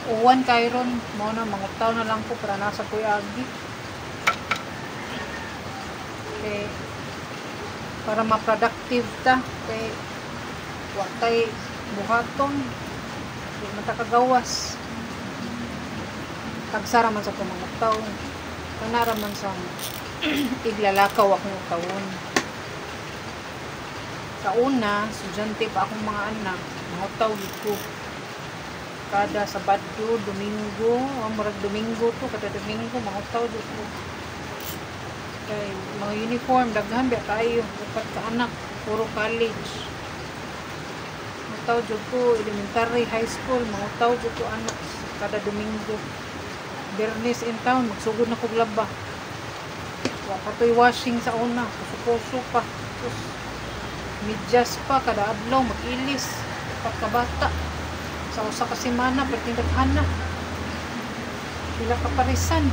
uwan kayron mo na mangutaw na lang ko para nasa Kuya Agi. Okay. Para ma-productive ta kay watay buhaton di matakagawas tagsara man sa pamangutaw kanara man sa iglalakaw akong tawon. Sa una estudyante pa akong mga anak mangutaw ko kada Sabado, Domingo, murag Domingo to kada Domingo mangutaw ko. Kay mga uniform daghan ba kayo upat ka anak puro college mangutaw jud ko elementary high school mangutaw jud ko anak kada Domingo. Bernes in town magsugod na kog laba wa patoy washing sa una puso pa tapos medyas pa kada adlaw mag-ilis upat ka bata sa usa ka semana pertindahan na pila ka parisan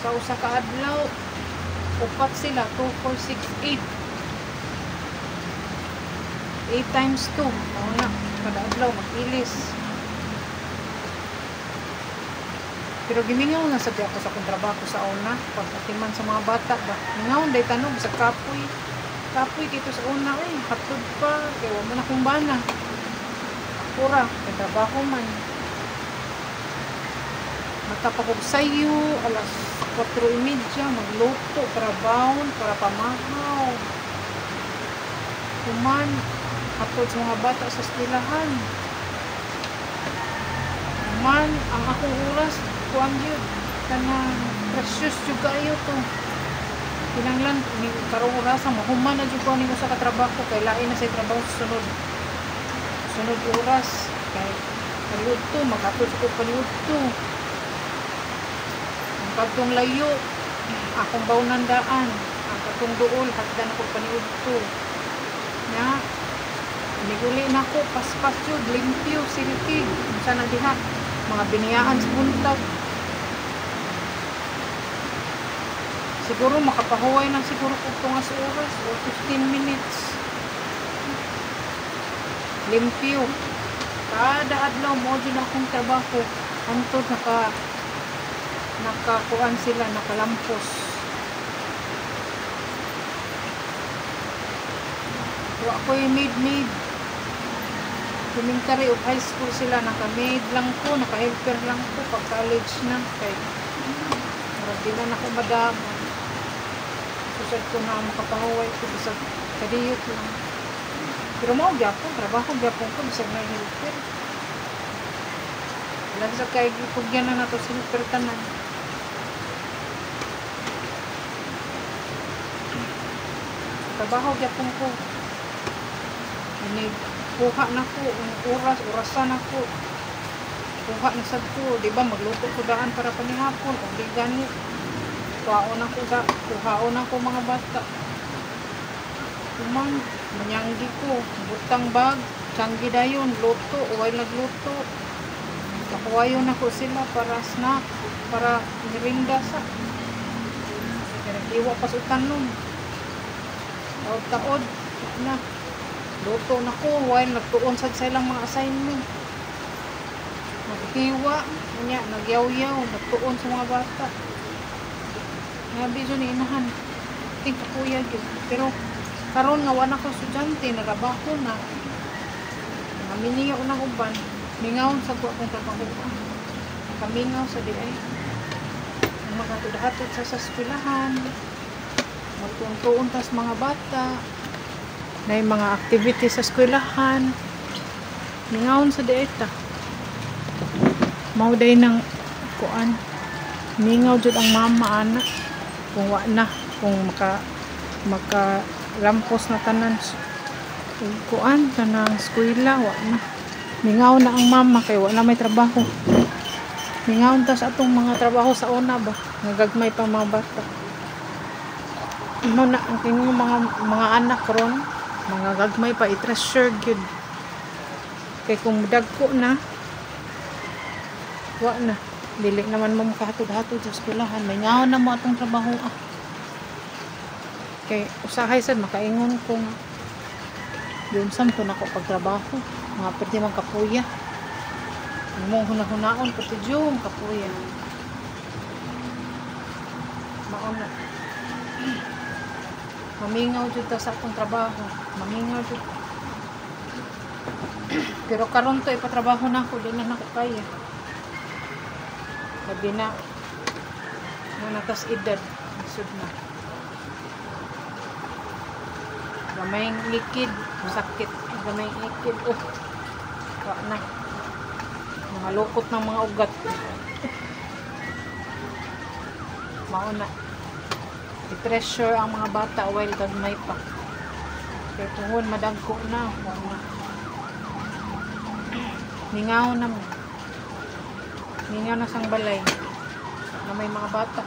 sa usa ka adlaw upat sila 2, 4, 6, 8 times 2 na kada adlaw mag-ilis. Pero gimingaw na sabi ako sa akong trabaho sa una pag-atiman sa mga bata ba mingaw day tanog sa kapoy dito sa una hatod pa kaya wala man akong bana pura kay trabaho man matapakog sayo alas 4:30 magluto para baon para pamahaw kuman hatod sa mga bata sa eskwelahan man ang akong oras kuan yun kanang precious jud kaayo to kinanglan ni karong oras mahuman na jud ko nimo sa katrabaho kay lain na sa trabaho sunod oras kay paliud to makatod ko paliud to ang kadtong layo akong bawnan daan ang kadtong duol hagdan ako paliud to nya niguli na ko paspas jud limpyo silki unsa na diha mga biniyaan sa buntag siguro makapahuway na siguro kung tungas oras o 15 minutes limpyo kada adlaw mo dyan akong trabaho antod nakakuan sila nakalampos so ako'y maid elementary of high school sila naka-maid lang ko naka-helper lang ko pag college na kay marag di na ako madam susad ko na makapahuway ko sa kadiyot lang pero mao gyapon trabaho gyapon ko bisag na helper wala sa kay gipugyan na nato sa helper tanan trabaho gyapon ko ini kuha na ko orasan na ko kuha na sad ko di ba magluto ko daan para panihapon o di gani kuhaon ako mga bata kumang manyanggi ko butang bag tiyanggi dayon luto o ay nagluto kakuwayon ako sila para snack para mirinda sa iwa pas utanom taod na luto na ko while nagtuon sa silang mga assignment naghiwa niya nagyaw-yaw nagtuon sa mga bata nabi so ni inahan ting kakuya gyud pero karon nga wala ko estudyante narabaho na naminiyo na uban mingaw sa ko akong trabaho kamingaw sa di ay makatudhatod sa eskwelahan magtuntuon tas mga bata na yung mga activities sa eskwelahan mingawon sa dieta mauday ng kuan mingaw jud ang mama ana kung wa na kung maka lampos na tanan kuan tanang eskwela wa na mingaw na ang mama kay wa na may trabaho mingaw tas atong mga trabaho sa una ba nagagmay pa mga bata imo na ang tingong mga anak ron mga gagmay pa i-treasure gyud kay kung dagko na wa na dili naman mo makahatod-hatod sa eskwelahan may ngaon na mo atong trabaho kay usahay sad makaingon kung yun samto nako pagtrabaho mga pwede man kapuya Imong hunahunaon pati jung kapuya. Mauna. Mamingaw jud ta sa akong trabaho. Mamingaw jud. Pero karon to ipatrabaho na ako, di na nako kaya. Labi na natas edad, isud na. Gamayng likid, sakit. Gamayng likid, wa na. Mga lukot ng mga ugat. Mauna. I-pressure ang mga bata while gagmay pa. Kaya tuhon, madagko na. Wa na. Ningaw na mo. Ningaw na sang balay. Na may mga bata.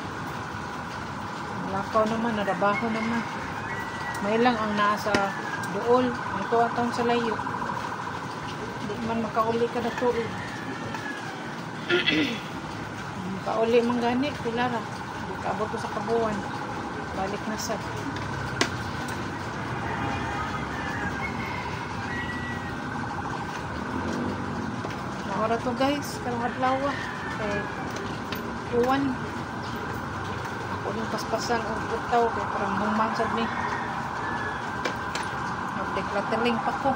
Lakaw naman, narabaho naman. May lang ang nasa dool. Ang tuwa taon sa layo. Hindi man makauli ka na tuig. Makauli man gani, pilara. Hindi kaabot sa kabuwan. Balik na sad. Ora to guys, karong adlaw uwan. Ako din paspasan og butaw kay parang human sad ni. Magdeklateling pa ko.